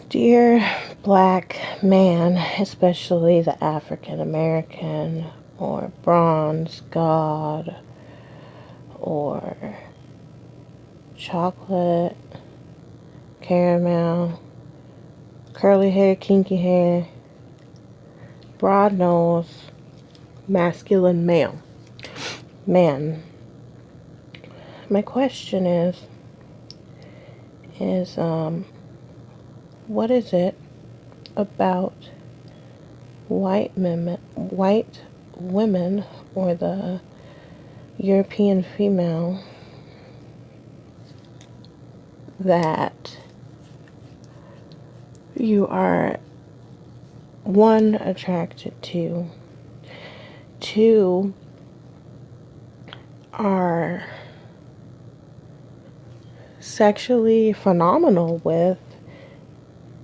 Dear black man, especially the African American or bronze god or chocolate, caramel, curly hair, kinky hair, broad nose, masculine male. Man, my question is what is it about white women or the European female that you are, one, attracted to, two, are sexually phenomenal with,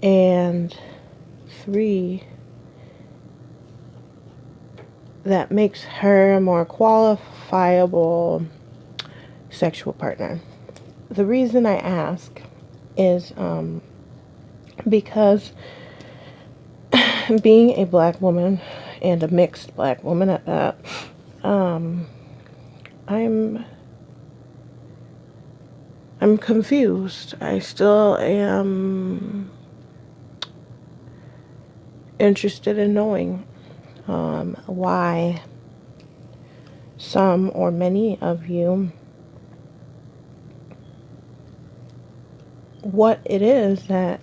and three, that makes her a more qualifiable sexual partner? The reason I ask is because being a black woman, and a mixed black woman at that, I'm confused. I still am interested in knowing why some or many of you, what it is that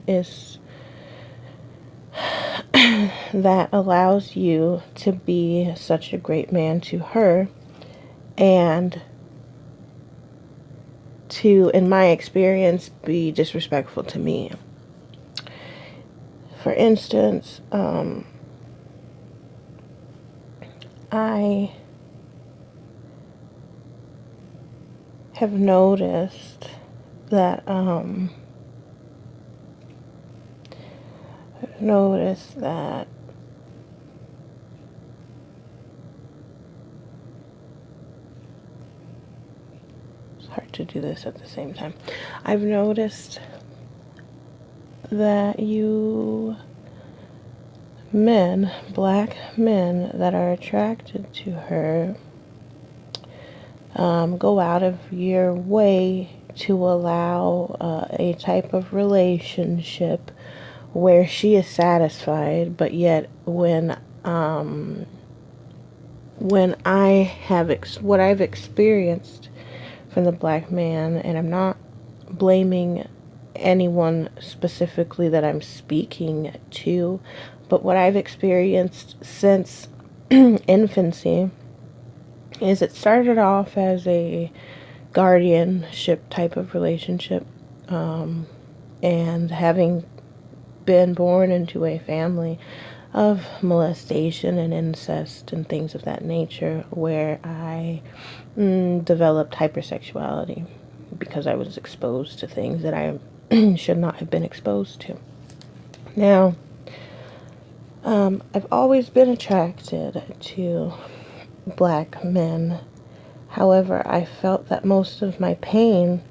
allows you to be such a great man to her, and to, in my experience, be disrespectful to me. For instance, I have noticed that it's hard to do this at the same time. I've noticed that you men, black men that are attracted to her, go out of your way to allow a type of relationship where she is satisfied, but yet when I have what I've experienced from the black man, and I'm not blaming anyone specifically that I'm speaking to, but what I've experienced since infancy is it started off as a guardianship type of relationship, and having been born into a family of molestation and incest and things of that nature, where I developed hypersexuality because I was exposed to things that I should not have been exposed to. Now, I've always been attracted to black men. However, I felt that most of my pain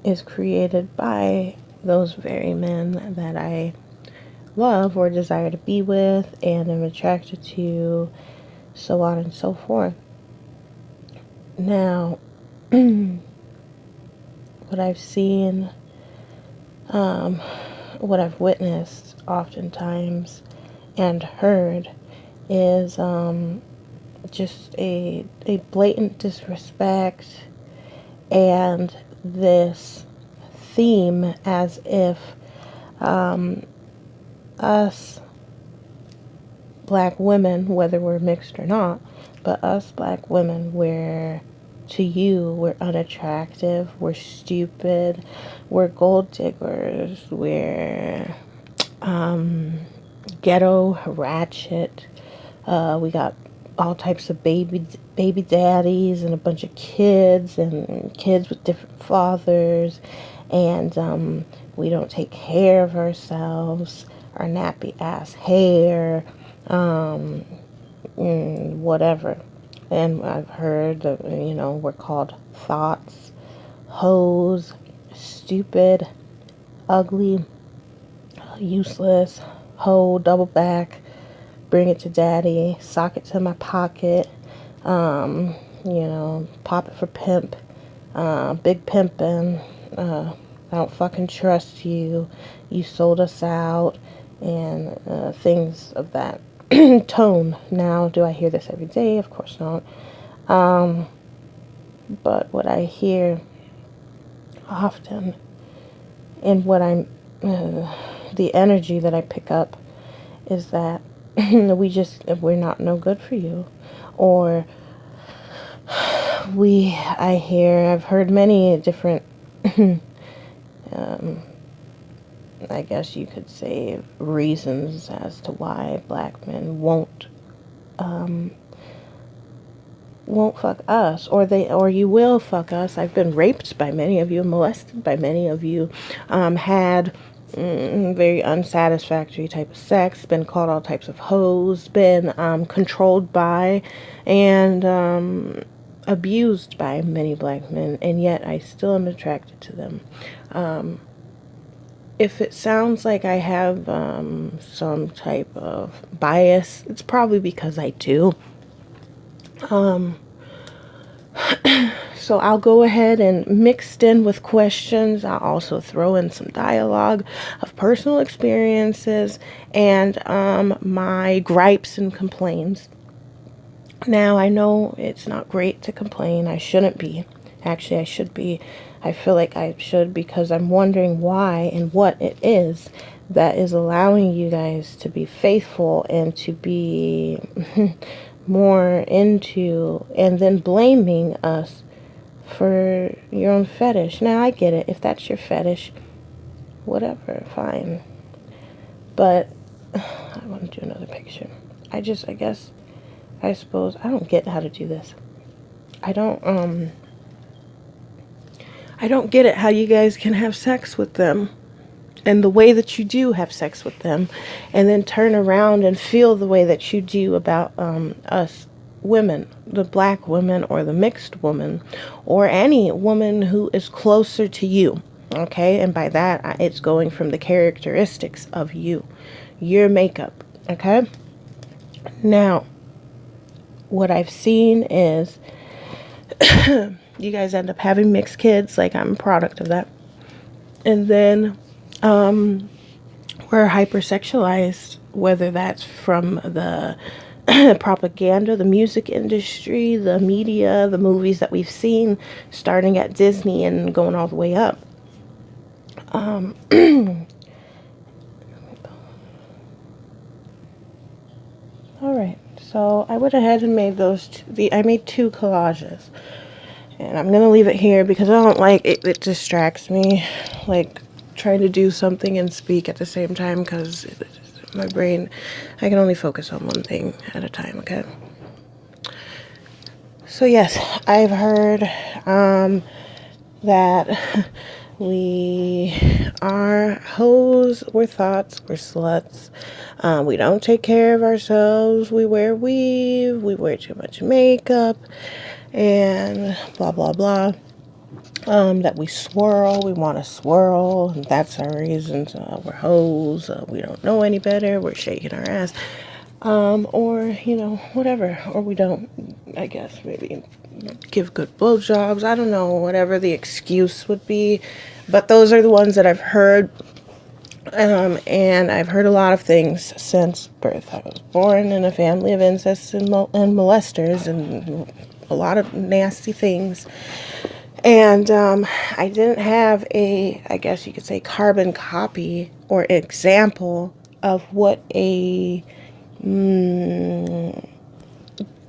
is created by those very men that I love or desire to be with and am attracted to, so on and so forth. Now, what I've seen, what I've witnessed oftentimes and heard is just a blatant disrespect, and this theme as if us black women, whether we're mixed or not, but us black women, we're unattractive, we're stupid, we're gold diggers, we're ghetto, ratchet, we got all types of baby daddies and a bunch of kids, and kids with different fathers, and we don't take care of ourselves, our nappy ass hair, whatever. And I've heard that, we're called thoughts, hoes, stupid, ugly, useless, hoe, double back, bring it to daddy, sock it to my pocket, pop it for pimp, big pimpin', I don't fucking trust you, you sold us out, and things of that tone. Now, do I hear this every day? Of course not. But what I hear often, and what the energy that I pick up is that we're not no good for you. Or I've heard many different, I guess you could say, reasons as to why black men won't fuck us, or you will fuck us. I've been raped by many of you, molested by many of you, had very unsatisfactory type of sex, been called all types of hoes, been controlled by and abused by many black men, and yet I still am attracted to them. If it sounds like I have some type of bias, it's probably because I do. So I'll go ahead and mixed in with questions, I'll also throw in some dialogue of personal experiences and my gripes and complaints. Now, I know it's not great to complain. I shouldn't be. Actually, I should be. I feel like I should, because I'm wondering why and what it is that is allowing you guys to be faithful and to be more into, and then blaming us for your own fetish. Now, I get it. If that's your fetish, whatever, fine. But I want to do another picture. I suppose I don't get how to do this. I don't get it how you guys can have sex with them, and the way that you do have sex with them, and then turn around and feel the way that you do about us women, the black women or the mixed woman, or any woman who is closer to you. Okay, and by that it's going from the characteristics of you, your makeup. Okay, now what I've seen is you guys end up having mixed kids, like I'm a product of that. And then we're hypersexualized, whether that's from the propaganda, the music industry, the media, the movies that we've seen, starting at Disney and going all the way up. All right. So I went ahead and made I made 2 collages. And I'm going to leave it here because I don't like it. It distracts me, like trying to do something and speak at the same time, because my brain, I can only focus on one thing at a time, okay? So yes, I've heard that we are hoes, we're thoughts, we're sluts. We don't take care of ourselves. We wear weave. We wear too much makeup, and blah blah blah. That we swirl. We want to swirl, and that's our reasons. We're hoes. We don't know any better. We're shaking our ass, or whatever. Or we don't. I guess maybe give good blowjobs. I don't know. Whatever the excuse would be, but those are the ones that I've heard. And I've heard a lot of things since birth. I was born in a family of incest and molesters, and a lot of nasty things. And I didn't have I guess you could say, carbon copy or example of what a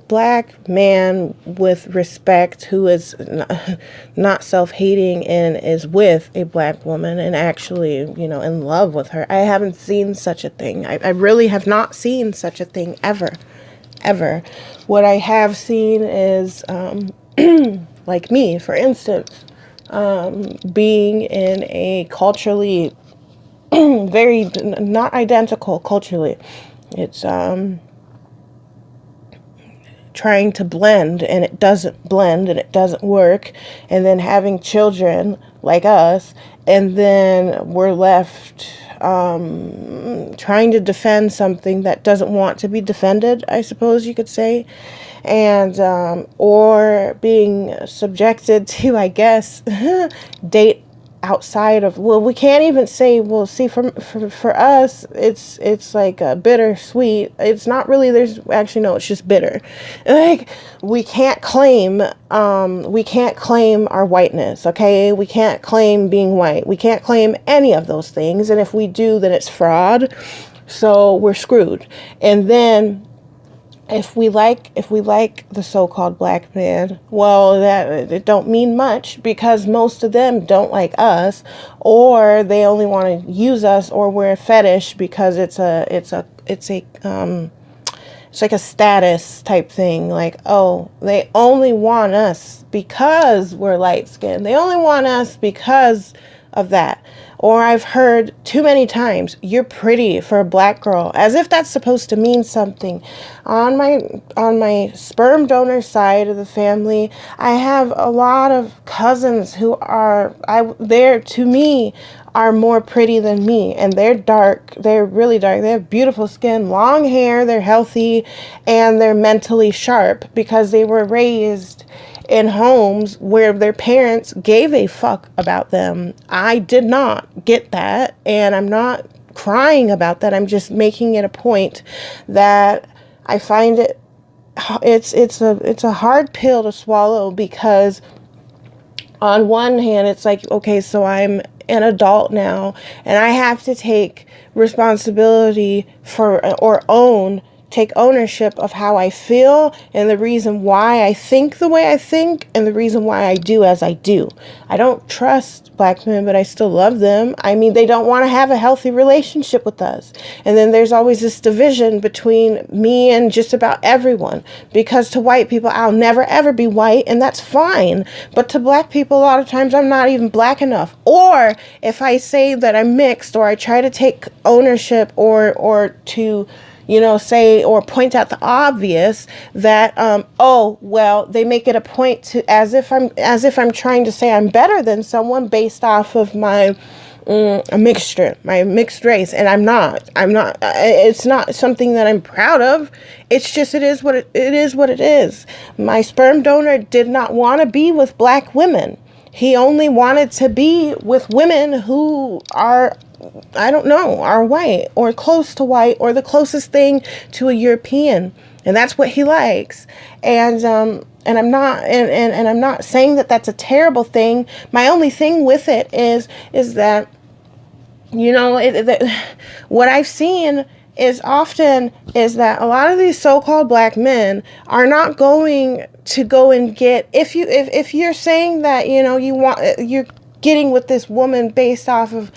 black man with respect, who is not self-hating and is with a black woman and actually, in love with her. I haven't seen such a thing. I really have not seen such a thing ever. What I have seen is, like me, for instance, being in a culturally very not identical culturally. It's trying to blend, and it doesn't blend and it doesn't work, and then having children like us, and then we're left trying to defend something that doesn't want to be defended, I suppose you could say, and or being subjected to, I guess, date outside of, well, we can't even say, well, see, for us, it's like a bittersweet. It's not really, there's actually, no, it's just bitter. Like, we can't claim our whiteness, okay? We can't claim being white. We can't claim any of those things, and if we do, then it's fraud, so we're screwed. And then if we like the so-called black man, well, that it don't mean much, because most of them don't like us, or they only want to use us, or we're a fetish because it's like a status type thing. Like, oh, they only want us because we're light skinned. They only want us because of that. Or I've heard too many times, you're pretty for a black girl, as if that's supposed to mean something. On my sperm donor side of the family, I have a lot of cousins who are, to me, are more pretty than me, and they're dark. They're really dark. They have beautiful skin, long hair, they're healthy, and they're mentally sharp because they were raised in homes where their parents gave a fuck about them. I did not get that, and I'm not crying about that. I'm just making it a point that I find it's a hard pill to swallow, because on one hand, it's like, okay, so I'm an adult now, and I have to take responsibility for, or take ownership of how I feel, and the reason why I think the way I think, and the reason why I do as I do. I don't trust black men, but I still love them. I mean, they don't want to have a healthy relationship with us. And then there's always this division between me and just about everyone, because to white people, I'll never ever be white, and that's fine. But to black people, a lot of times I'm not even black enough. Or if I say that I'm mixed, or I try to take ownership, or to say, or point out the obvious, that, oh, well, they make it a point to, as if I'm trying to say I'm better than someone based off of my mixture, my mixed race. And I'm not, it's not something that I'm proud of. It's just, it is what it is. My sperm donor did not want to be with black women. He only wanted to be with women who are, I don't know, are white or close to white, or the closest thing to a European. And that's what he likes. And I'm not, and I'm not saying that that's a terrible thing. My only thing with it is that, what I've seen is that a lot of these so-called black men are not going to go and get, if you're saying that, you're getting with this woman based off of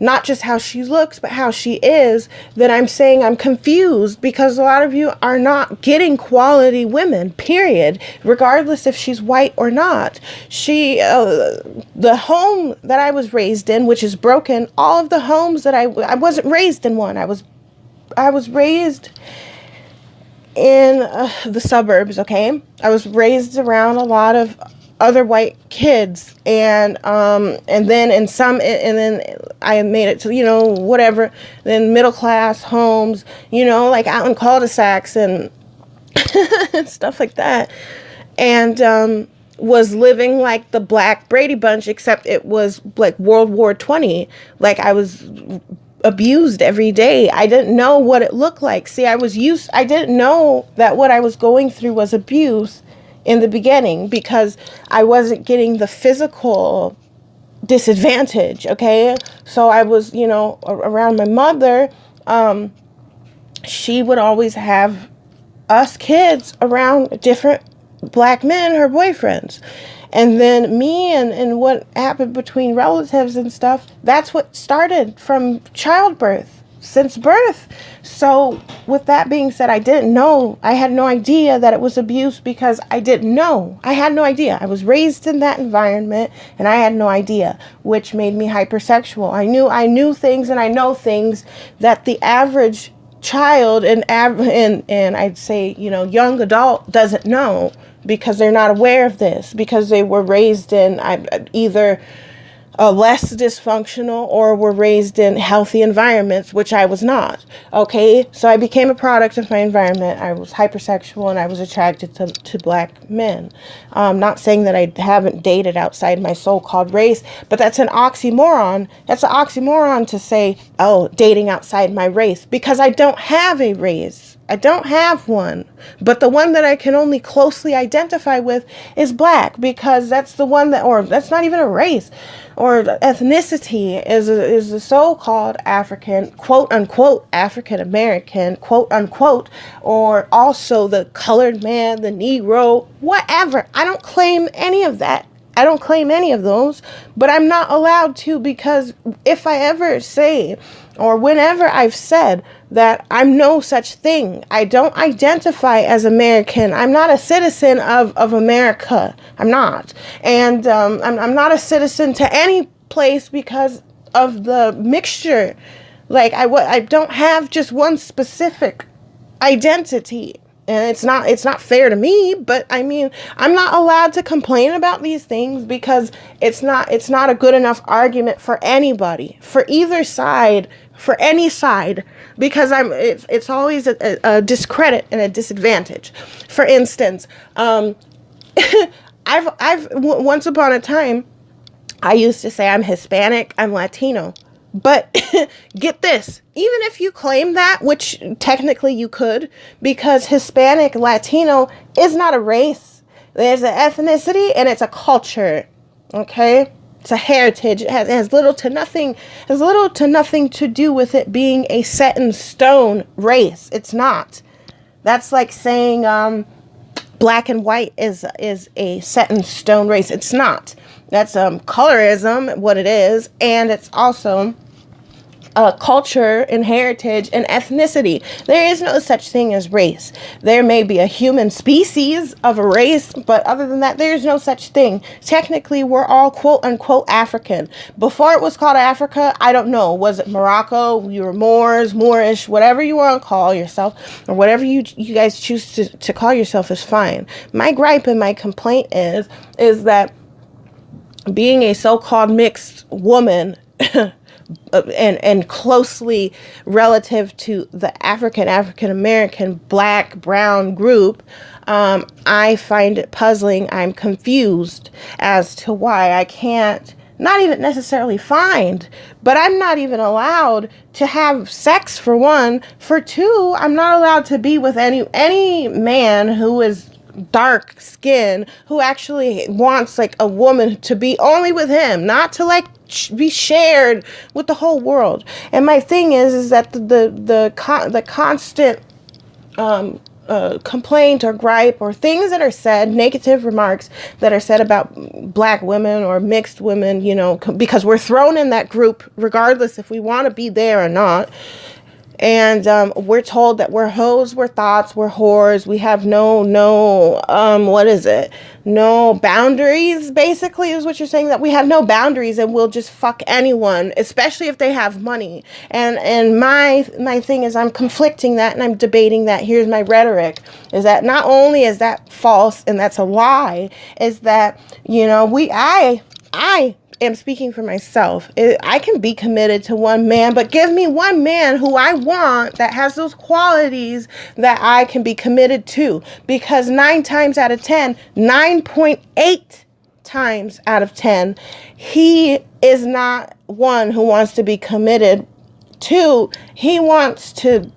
not just how she looks, but how she is, then I'm saying I'm confused, because a lot of you are not getting quality women, period, regardless if she's white or not. The home that I was raised in, which is broken, all of the homes that I wasn't raised in one. I was raised in the suburbs, okay? I was raised around a lot of other white kids, and then I made it to, whatever, then middle class homes, like out in cul-de-sacs and and stuff like that, and was living like the Black Brady Bunch, except it was like World War 20. Like, I was abused every day. I didn't know what it looked like. See, I didn't know that what I was going through was abuse in the beginning, because I wasn't getting the physical disadvantage, okay? So I was, around my mother, she would always have us kids around different black men, her boyfriends. And then me and what happened between relatives and stuff, that's what started from childbirth, since birth. So with that being said, I didn't know. I had no idea that it was abuse, because I didn't know. I had no idea. I was raised in that environment, and I had no idea, which made me hypersexual. I knew things, and I know things that the average child and I'd say, young adult doesn't know because they're not aware of this, because they were raised in either less dysfunctional or were raised in healthy environments, which I was not. Okay, so I became a product of my environment. I was hypersexual and I was attracted to black men. Not saying that I haven't dated outside my so-called race, but that's an oxymoron. That's an oxymoron to say, oh, dating outside my race, because I don't have a race. I don't have one, but the one that I can only closely identify with is black, because that's the one that, or that's not even a race or ethnicity, is the so-called African, quote unquote, African American, quote unquote, or also the colored man, the Negro, whatever. I don't claim any of that. I don't claim any of those, but I'm not allowed to, because if I ever say, or whenever I've said that I'm no such thing, I don't identify as American. I'm not a citizen of America. I'm not. And I'm not a citizen to any place because of the mixture. Like, I don't have just one specific identity. And it's not fair to me, but I mean, I'm not allowed to complain about these things because it's not a good enough argument for anybody, for either side, for any side, because it's always a discredit and a disadvantage. For instance, I've once upon a time, I used to say I'm Hispanic, I'm Latino. But get this, even if you claim that, which technically you could, because Hispanic, Latino is not a race. There's an ethnicity and it's a culture, okay? It's a heritage. It has little to nothing to do with it being a set in stone race. It's not. That's like saying black and white is a set in stone race. It's not. That's colorism, what it is, and it's also culture and heritage and ethnicity. There is no such thing as race. There may be a human species of a race, but other than that, there is no such thing. Technically, we're all quote unquote African. Before it was called Africa, I don't know. Was it Morocco? You were Moors, Moorish, whatever you want to call yourself, or whatever you guys choose to call yourself is fine. My gripe and my complaint is that being a so-called mixed woman and closely relative to the African American, black, brown group, I find it puzzling. I'm confused as to why I can't, not even necessarily find, but I'm not even allowed to have sex, for one. For two, I'm not allowed to be with any man who is dark skin, who actually wants like a woman to be only with him, not to like be shared with the whole world. And my thing is that the constant complaint or gripe or things that are said, negative remarks that are said about black women or mixed women, because we're thrown in that group regardless if we want to be there or not. And we're told that we're hoes, we're thoughts, we're whores. We have no boundaries, basically, is what you're saying, that we have no boundaries and we'll just fuck anyone, especially if they have money. And my thing is, I'm conflicting that and I'm debating that. Here's my rhetoric, is that not only is that false and that's a lie, is that, I am speaking for myself. I can be committed to one man, but give me one man who I want that has those qualities that I can be committed to. Because 9.8 times out of 10, he is not one who wants to be committed to. He wants to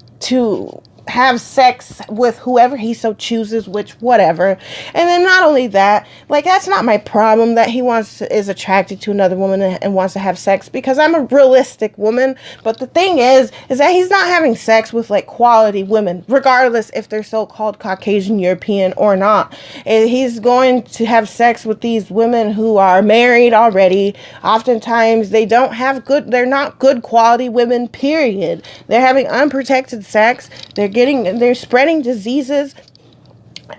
have sex with whoever he so chooses, which whatever. And then not only that, like, that's not my problem that he is attracted to another woman and wants to have sex, because I'm a realistic woman. But the thing is that he's not having sex with like quality women, regardless if they're so-called Caucasian European or not. And he's going to have sex with these women who are married already. Oftentimes they're not good quality women, period. They're having unprotected sex. They're spreading diseases,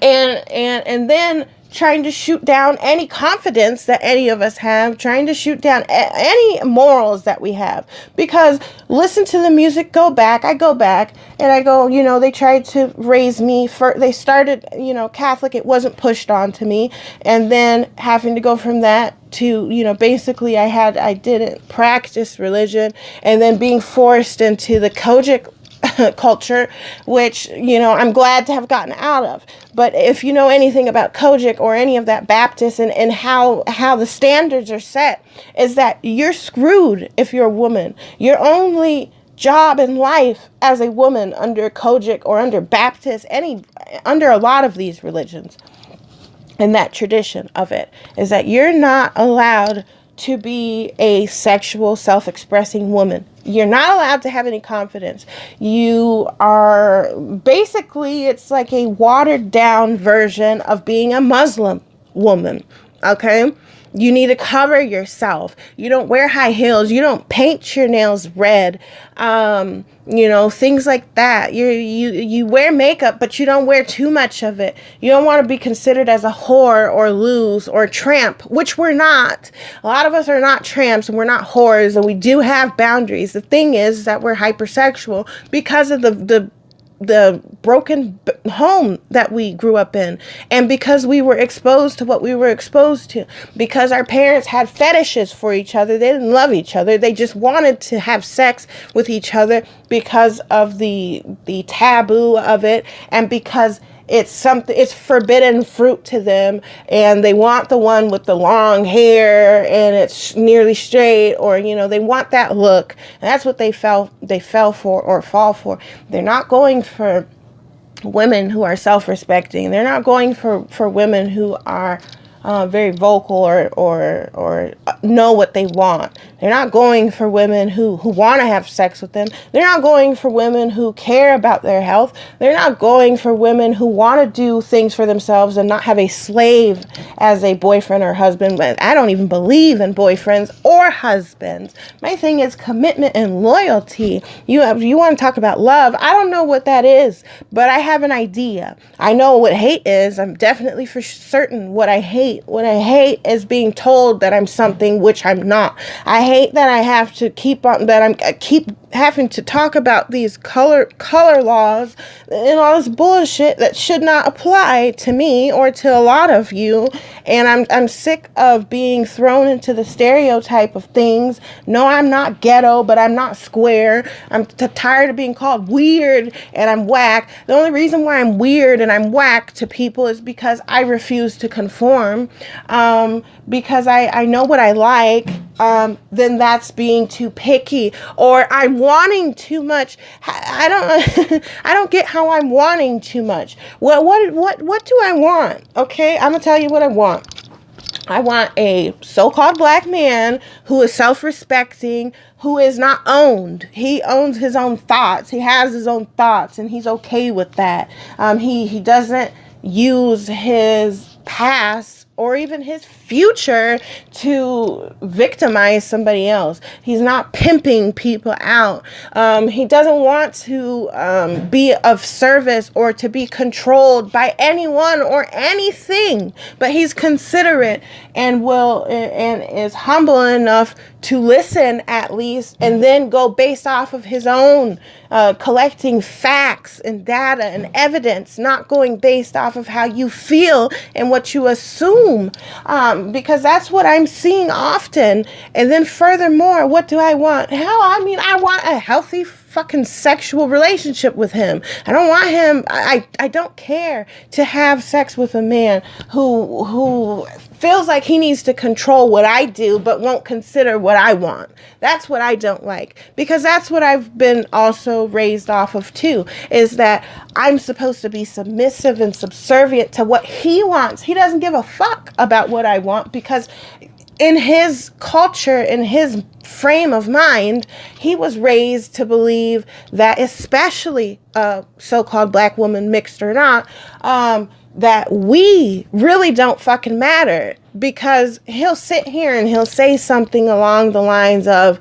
and then trying to shoot down any confidence that any of us have, trying to shoot down any morals that we have. Because listen to the music, I go back and I go, they tried to raise me they started, Catholic, it wasn't pushed on to me. And then having to go from that to, basically I didn't practice religion, and then being forced into the Kojic culture, which, I'm glad to have gotten out of. But if you know anything about Kojic or any of that Baptist and how the standards are set, is that you're screwed if you're a woman. Your only job in life as a woman under Kojic or under Baptist, under a lot of these religions, and that tradition of it, is that you're not allowed to be a sexual, self-expressing woman. You're not allowed to have any confidence. You are basically, it's like a watered down version of being a Muslim woman. Okay? You need to cover yourself. You don't wear high heels. You don't paint your nails red. Things like that. You wear makeup, but you don't wear too much of it. You don't want to be considered as a whore or loose or tramp, which we're not. A lot of us are not tramps and we're not whores, and we do have boundaries. The thing is that we're hypersexual because of the broken home that we grew up in, and because we were exposed to what we were exposed to, because our parents had fetishes for each other. They didn't love each other. They just wanted to have sex with each other because of the taboo of it, and because it's forbidden fruit to them, and they want the one with the long hair and it's nearly straight, or they want that look, and that's what they fell for or fall for. They're not going for women who are self-respecting. They're not going for women who are very vocal or know what they want. They're not going for women who want to have sex with them. They're not going for women who care about their health. They're not going for women who want to do things for themselves and not have a slave as a boyfriend or husband. But I don't even believe in boyfriends or husbands. My thing is commitment and loyalty. You want to talk about love. I don't know what that is, but I have an idea. I know what hate is. I'm definitely for certain what I hate. What I hate is being told that I'm something which I'm not. I hate that I have to keep having to talk about these color laws and all this bullshit that should not apply to me or to a lot of you. And I'm sick of being thrown into the stereotype of things. No, I'm not ghetto, but I'm not square. I'm tired of being called weird and I'm whack. The only reason why I'm weird and I'm whack to people is because I refuse to conform. Because I know what I like, then that's being too picky, or I'm wanting too much. I don't get how I'm wanting too much. What do I want? Okay, I'm gonna tell you what I want. I want a so-called black man who is self-respecting, who is not owned. He owns his own thoughts. He has his own thoughts, and he's okay with that. He doesn't use his past or even his future to victimize somebody else. He's not pimping people out. He doesn't want to be of service or to be controlled by anyone or anything, but he's considerate and is humble enough to listen at least, and then go based off of his own collecting facts and data and evidence, not going based off of how you feel and what you assume, because that's what I'm seeing often. And then furthermore, what do I want? I want a healthy fucking sexual relationship with him. I don't want him, I don't care to have sex with a man who feels like he needs to control what I do but won't consider what I want. That's what I don't like, because that's what I've been also raised off of too, is that I'm supposed to be submissive and subservient to what he wants. He doesn't give a fuck about what I want, because in his culture, in his frame of mind, he was raised to believe that, especially a so-called black woman, mixed or not, that we really don't fucking matter, because he'll sit here and he'll say something along the lines of,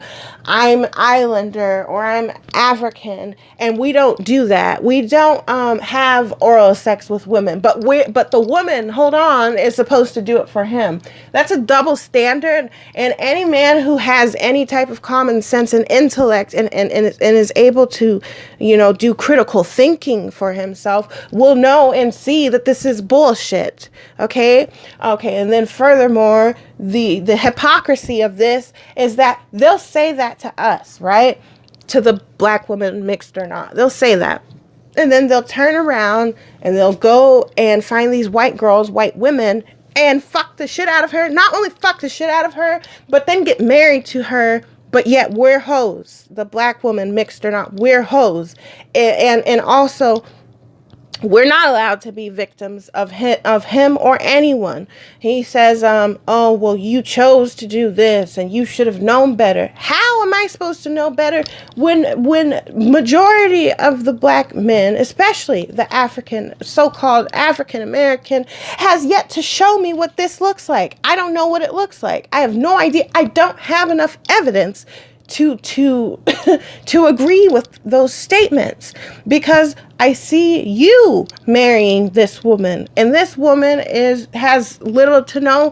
I'm Islander or I'm African, and we don't do that. We don't have oral sex with women, but the woman, hold on, is supposed to do it for him. That's a double standard, and any man who has any type of common sense and intellect and is able to, do critical thinking for himself will know and see that this is bullshit. Okay, and then furthermore, the hypocrisy of this is that they'll say that to us, right? To the black woman, mixed or not. They'll say that. And then they'll turn around and they'll go and find these white girls, white women, and fuck the shit out of her. Not only fuck the shit out of her, but then get married to her. But yet we're hoes. The black woman, mixed or not, we're hoes. And also, we're not allowed to be victims of him or anyone. He says, oh, well, you chose to do this and you should have known better. How am I supposed to know better when majority of the black men, especially the so-called African American, has yet to show me what this looks like? I don't know what it looks like. I have no idea. I don't have enough evidence to agree with those statements, because I see you marrying this woman, and this woman has little to no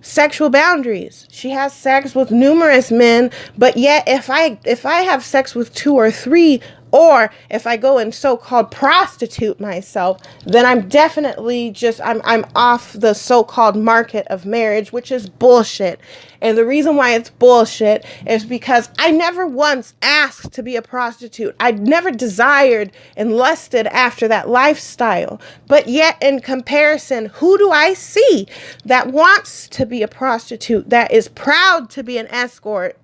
sexual boundaries. She has sex with numerous men, but yet if I have sex with 2 or 3, or if I go and so-called prostitute myself, then I'm definitely I'm off the so-called market of marriage, which is bullshit. And the reason why it's bullshit is because I never once asked to be a prostitute. I never desired and lusted after that lifestyle. But yet, in comparison, who do I see that wants to be a prostitute, that is proud to be an escort?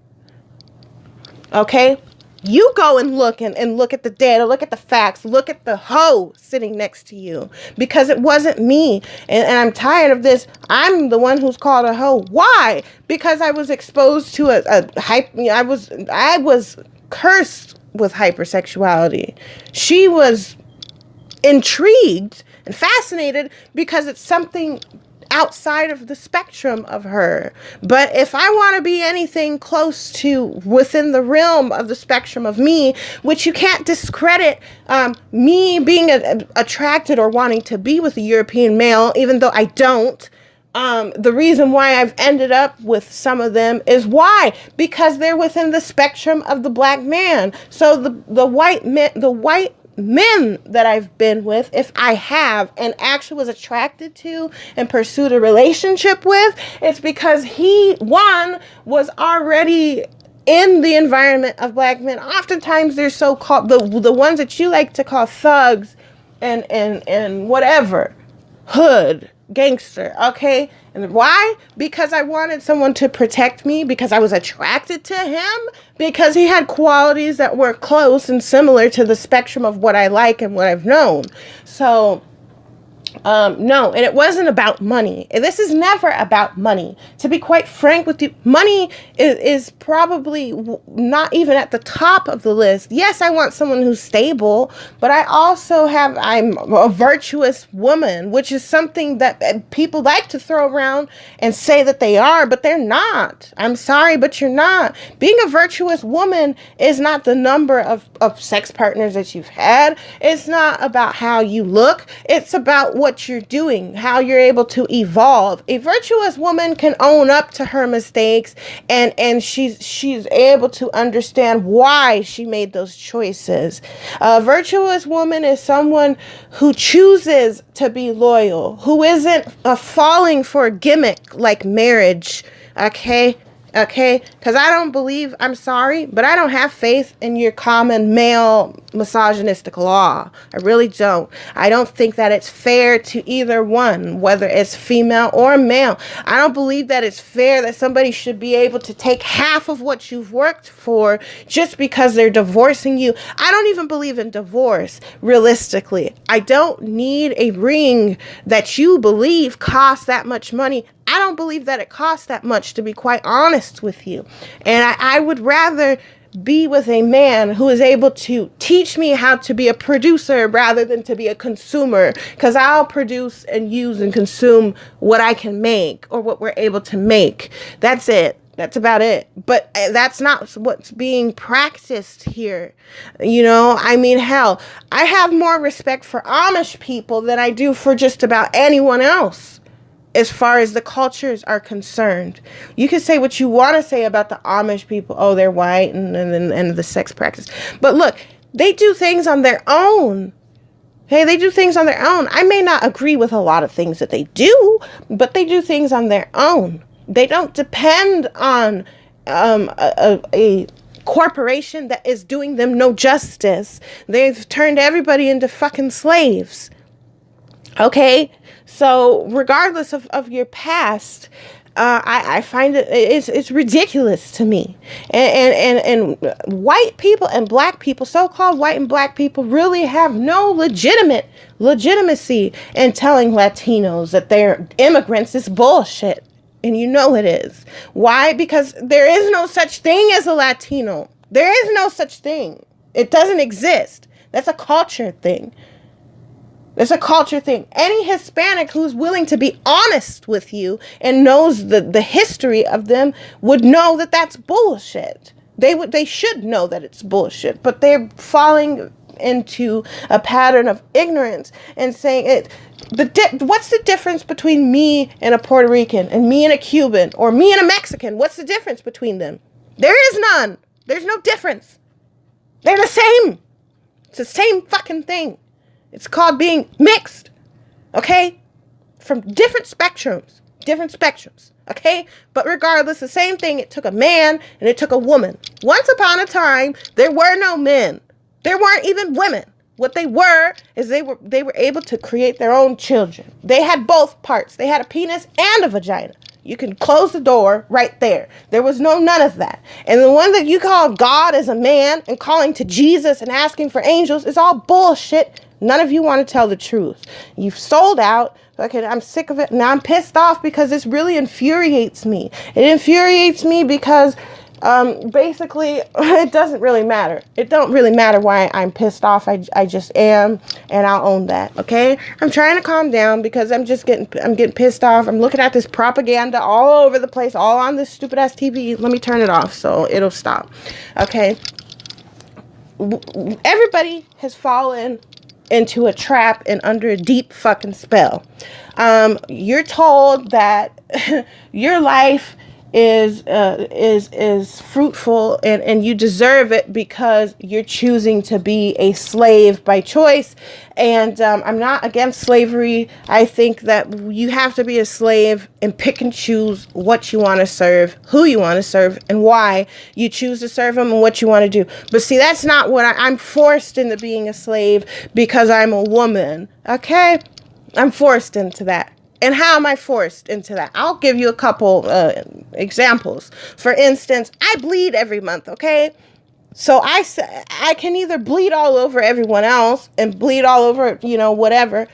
Okay? You go and look at the data, look at the facts, look at the hoe sitting next to you, because it wasn't me. And I'm tired of this. I'm the one who's called a hoe. Why? Because I was exposed to I was cursed with hypersexuality. She was intrigued and fascinated because it's something outside of the spectrum of her. But if I want to be anything close to within the realm of the spectrum of me, which you can't discredit me being attracted or wanting to be with a European male, even though I don't. The reason why I've ended up with some of them is why? Because they're within the spectrum of the black man. So the white men that I've been with, if I have and actually was attracted to and pursued a relationship with, it's because he, one, was already in the environment of black men. Oftentimes they're so-called, the ones that you like to call thugs and whatever, hood, gangster, okay? And why? Because I wanted someone to protect me, because I was attracted to him, because he had qualities that were close and similar to the spectrum of what I like and what I've known. So, no, and it wasn't about money. This is never about money. To be quite frank with you, money is probably not even at the top of the list. Yes, I want someone who's stable, but I'm a virtuous woman, which is something that people like to throw around and say that they are, but they're not. I'm sorry, but you're not. Being a virtuous woman is not the number of sex partners that you've had. It's not about how you look. It's about what you're doing, how you're able to evolve. A virtuous woman can own up to her mistakes, and she's able to understand why she made those choices. A virtuous woman is someone who chooses to be loyal, who isn't falling for a gimmick like marriage, okay? Because I'm sorry, but I don't have faith in your common male misogynistic law. I really don't. I don't think that it's fair to either one, whether it's female or male. I don't believe that it's fair that somebody should be able to take half of what you've worked for just because they're divorcing you. I don't even believe in divorce, realistically. I don't need a ring that you believe costs that much money. I don't believe that it costs that much, to be quite honest with you. And I would rather be with a man who is able to teach me how to be a producer rather than to be a consumer, because I'll produce and use and consume what I can make or what we're able to make. That's it. That's about it. But that's not what's being practiced here. You know, I mean, hell, I have more respect for Amish people than I do for just about anyone else as far as the cultures are concerned. You can say what you want to say about the Amish people. Oh, they're white and the sex practice. But look, they do things on their own. Hey, they do things on their own. I may not agree with a lot of things that they do, but they do things on their own. They don't depend on a corporation that is doing them no justice. They've turned everybody into fucking slaves. Okay? So regardless of your past, I find it's ridiculous to me. And white people and black people, so-called white and black people, really have no legitimacy in telling Latinos that they're immigrants. It's bullshit. And you know it is. Why? Because there is no such thing as a Latino. There is no such thing. It doesn't exist. That's a culture thing. It's a culture thing. Any Hispanic who's willing to be honest with you and knows the history of them would know that that's bullshit. They should know that it's bullshit, but they're falling into a pattern of ignorance and saying it. What's the difference between me and a Puerto Rican and me and a Cuban or me and a Mexican? What's the difference between them? There is none. There's no difference. They're the same. It's the same fucking thing. It's called being mixed. Okay? From different spectrums. Okay? But regardless, the same thing. It took a man and it took a woman. Once upon a time, there were no men. There weren't even women. What they were is they were able to create their own children. They had both parts. They had a penis and a vagina. You can close the door right there. There was none of that. And the one that you call God as a man and calling to Jesus and asking for angels is all bullshit. None of you want to tell the truth. You've sold out. Okay, I'm sick of it. Now I'm pissed off because this really infuriates me. It infuriates me because basically, it doesn't really matter. It don't really matter why I'm pissed off. I just am, and I'll own that. Okay, I'm trying to calm down because I'm getting pissed off. I'm looking at this propaganda all over the place, all on this stupid ass TV. Let me turn it off so it'll stop. Okay, everybody has fallen into a trap and under a deep fucking spell. You're told that your life is fruitful and you deserve it because you're choosing to be a slave by choice. And I'm not against slavery. I think that you have to be a slave and pick and choose what you want to serve, who you want to serve, and why you choose to serve them and what you want to do. But see, that's not what I'm forced into being a slave because I'm a woman. Okay? I'm forced into that. And how am I forced into that? I'll give you a couple examples. For instance, I bleed every month, okay? So I can either bleed all over everyone else and bleed all over, whatever,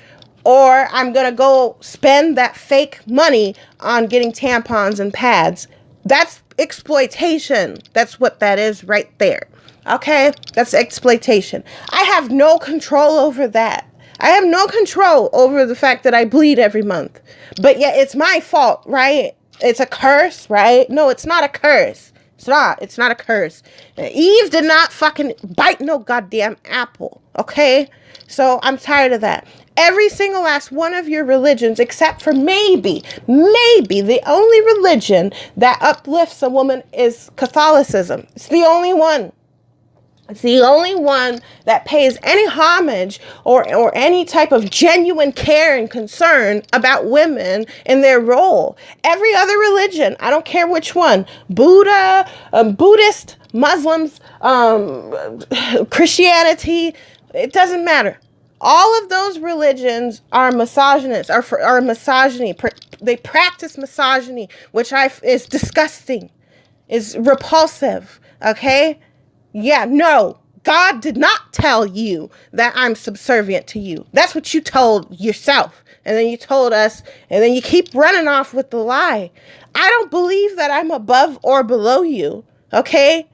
or I'm going to go spend that fake money on getting tampons and pads. That's exploitation. That's what that is right there, okay? That's exploitation. I have no control over that. I have no control over the fact that I bleed every month. But yet it's my fault, right? It's a curse, right? No, it's not a curse. It's not a curse. Eve did not fucking bite no goddamn apple, okay? So I'm tired of that. Every single last one of your religions, except for maybe the only religion that uplifts a woman is Catholicism. It's the only one. It's the only one that pays any homage or any type of genuine care and concern about women in their role. Every other religion, I don't care which one, Buddha, Buddhist, Muslims, Christianity, it doesn't matter. All of those religions are misogynist, are misogyny. They practice misogyny, which is disgusting, is repulsive, okay? Yeah, no, God did not tell you that I'm subservient to you. That's what you told yourself. And then you told us, and then you keep running off with the lie. I don't believe that I'm above or below you, okay?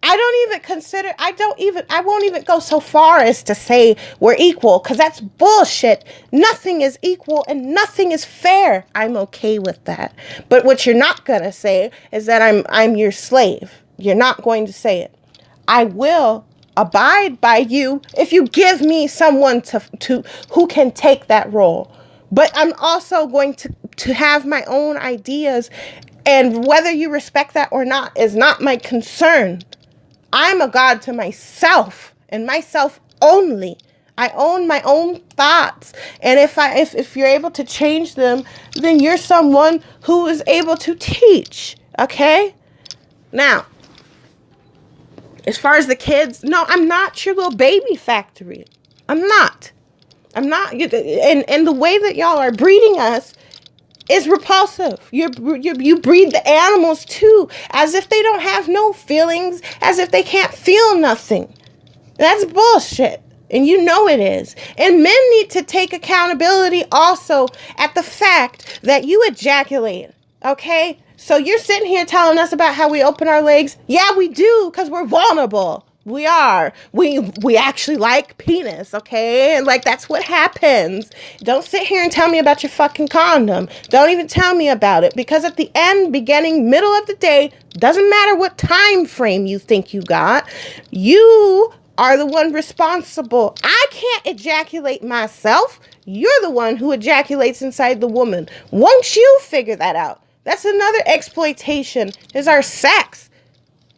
I won't even go so far as to say we're equal, because that's bullshit. Nothing is equal and nothing is fair. I'm okay with that. But what you're not going to say is that I'm your slave. You're not going to say it. I will abide by you if you give me someone to who can take that role. But I'm also going to have my own ideas, and whether you respect that or not is not my concern. I'm a God to myself and myself only. I own my own thoughts. And if you're able to change them, then you're someone who is able to teach. Okay? Now, as far as the kids, no, I'm not your little baby factory. I'm not. And the way that y'all are breeding us is repulsive. You breed the animals too, as if they don't have no feelings, as if they can't feel nothing. That's bullshit. And you know it is. And men need to take accountability also at the fact that you ejaculate. Okay? So you're sitting here telling us about how we open our legs. Yeah, we do, because we're vulnerable. We are. We actually like penis, okay? And like, that's what happens. Don't sit here and tell me about your fucking condom. Don't even tell me about it, because at the end, beginning, middle of the day, doesn't matter what time frame you think you got, you are the one responsible. I can't ejaculate myself. You're the one who ejaculates inside the woman. Won't you figure that out? That's another exploitation, is our sex.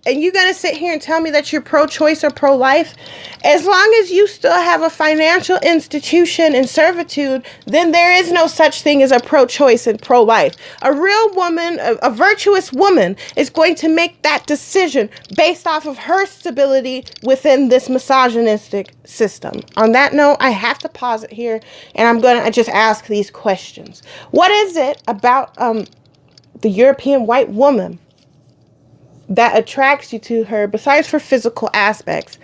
And you're going to sit here and tell me that you're pro-choice or pro-life? As long as you still have a financial institution in servitude, then there is no such thing as a pro-choice and pro-life. A real woman, a virtuous woman, is going to make that decision based off of her stability within this misogynistic system. On that note, I have to pause it here, and I'm going to just ask these questions. What is it about the European white woman that attracts you to her, besides for physical aspects,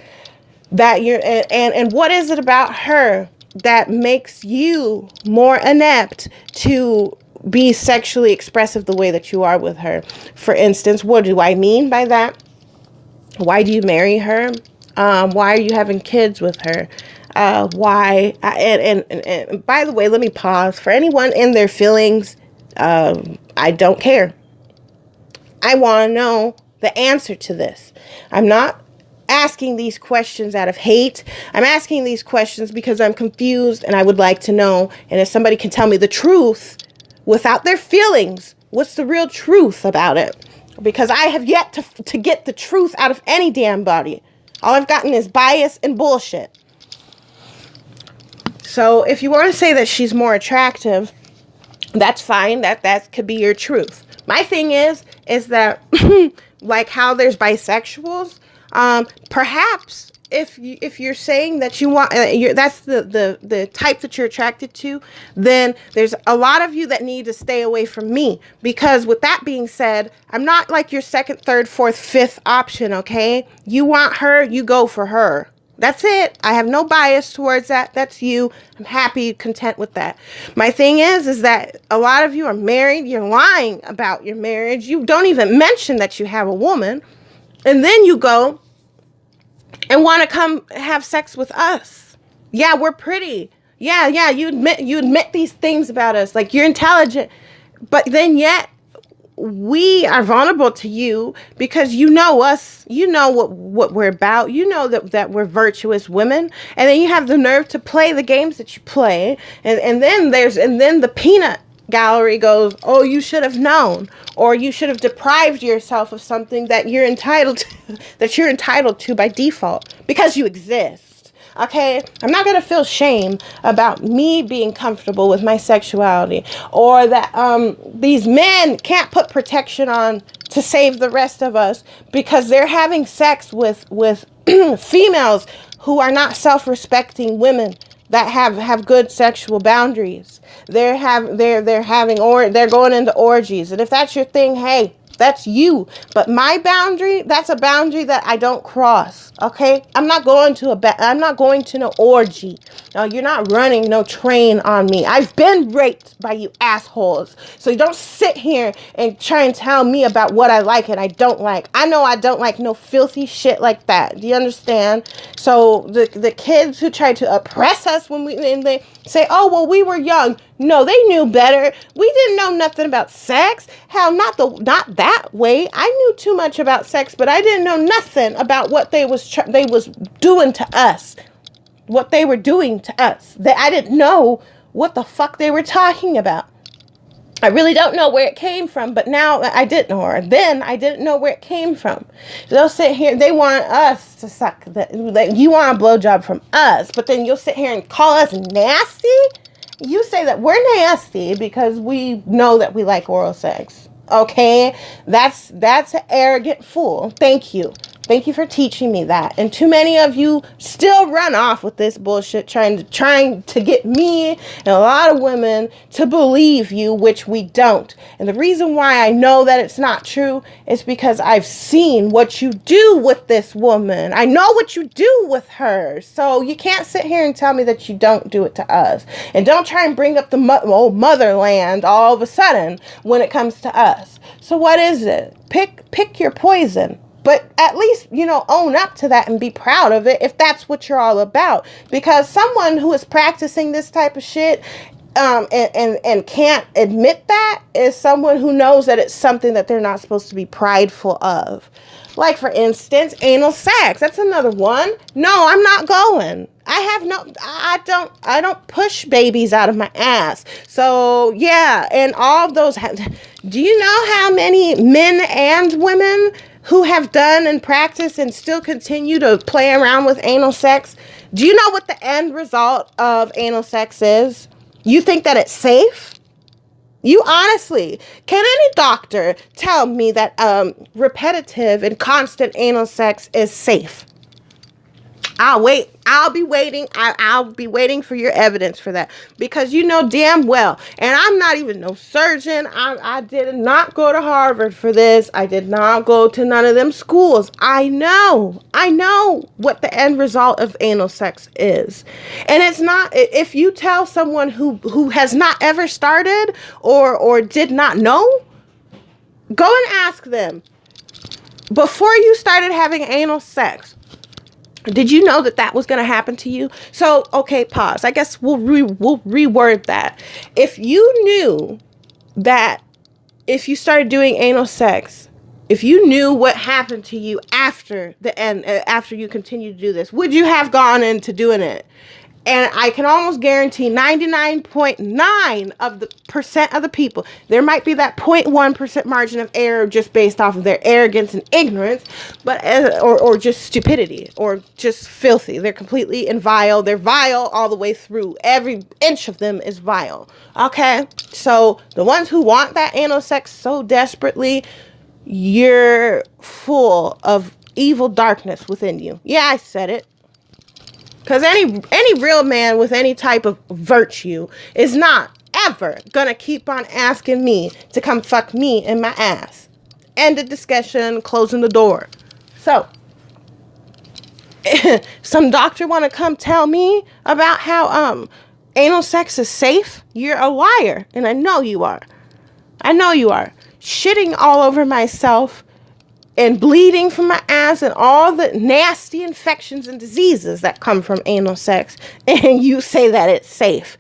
that you're, and what is it about her that makes you more inept to be sexually expressive the way that you are with her? For instance, what do I mean by that? Why do you marry her? Why are you having kids with her? Why? And by the way, let me pause. For anyone in their feelings, I don't care. I want to know the answer to this. I'm not asking these questions out of hate. I'm asking these questions because I'm confused and I would like to know. And if somebody can tell me the truth without their feelings, what's the real truth about it? Because I have yet to get the truth out of any damn body. All I've gotten is bias and bullshit. So if you want to say that she's more attractive, that's fine. That could be your truth. My thing is that like how there's bisexuals, perhaps if you're saying that you want, that's the type that you're attracted to, then there's a lot of you that need to stay away from me. Because with that being said, I'm not like your second, third, fourth, fifth option, okay? You want her, you go for her. That's it. I have no bias towards that. That's you. I'm happy, content with that. My thing is that a lot of you are married. You're lying about your marriage. You don't even mention that you have a woman. And then you go and want to come have sex with us. Yeah, we're pretty. Yeah, you admit these things about us. Like, you're intelligent. But then yet, we are vulnerable to you because you know us. You know what we're about. You know that we're virtuous women. And then you have the nerve to play the games that you play. And then the peanut gallery goes, oh, you should have known, or you should have deprived yourself of something that you're entitled to by default because you exist. Okay, I'm not going to feel shame about me being comfortable with my sexuality, or that these men can't put protection on to save the rest of us because they're having sex with females who are not self-respecting women that have good sexual boundaries. They're going into orgies, and if that's your thing, hey, That's you. But my boundary, that's a boundary that I don't cross. Okay? I'm not going to no orgy. No, you're not running no train on me. I've been raped by you assholes. So you don't sit here and try and tell me about what I like and I don't like. I know I don't like no filthy shit like that. Do you understand? So the kids who try to oppress us when they say, oh, well, we were young. No, they knew better. We didn't know nothing about sex. Hell, not that way. I knew too much about sex, but I didn't know nothing about what they was doing to us. What they were doing to us. I didn't know what the fuck they were talking about. I really don't know where it came from, but now I didn't, or then I didn't know where it came from. They'll sit here, they want us to suck, you want a blowjob from us, but then you'll sit here and call us nasty? You say that we're nasty because we know that we like oral sex. Okay? That's an arrogant fool. Thank you. Thank you for teaching me that. And too many of you still run off with this bullshit, trying to get me and a lot of women to believe you, which we don't. And the reason why I know that it's not true is because I've seen what you do with this woman. I know what you do with her. So you can't sit here and tell me that you don't do it to us. And don't try and bring up the old motherland all of a sudden when it comes to us. So what is it? Pick your poison. But at least, own up to that and be proud of it if that's what you're all about. Because someone who is practicing this type of shit and can't admit that is someone who knows that it's something that they're not supposed to be prideful of. Like, for instance, anal sex. That's another one. No, I'm not going. I don't push babies out of my ass. So, yeah, and all of those. Do you know how many men and women who have done and practiced and still continue to play around with anal sex? Do you know what the end result of anal sex is? You think that it's safe? You honestly, can any doctor tell me that repetitive and constant anal sex is safe? I'll wait. I'll be waiting. I'll be waiting for your evidence for that, because you know damn well, and I'm not even no surgeon. I did not go to Harvard for this. I did not go to none of them schools. I know what the end result of anal sex is. And it's not, if you tell someone who has not ever started or did not know, go and ask them, before you started having anal sex, did you know that was going to happen to you? So, okay, pause. I guess we'll reword that. If you knew that if you started doing anal sex, if you knew what happened to you after the end, after you continued to do this, would you have gone into doing it? And I can almost guarantee 99.9% of the people, there might be that 0.1% margin of error just based off of their arrogance and ignorance, but or just stupidity, or just filthy. They're completely vile. They're vile all the way through. Every inch of them is vile. Okay? So the ones who want that anal sex so desperately, you're full of evil darkness within you. Yeah, I said it. Because any real man with any type of virtue is not ever gonna keep on asking me to come fuck me in my ass. End of discussion, closing the door. So, some doctor wanna come tell me about how anal sex is safe? You're a liar, and I know you are. I know you are. Shitting all over myself and bleeding from my ass and all the nasty infections and diseases that come from anal sex, and you say that it's safe.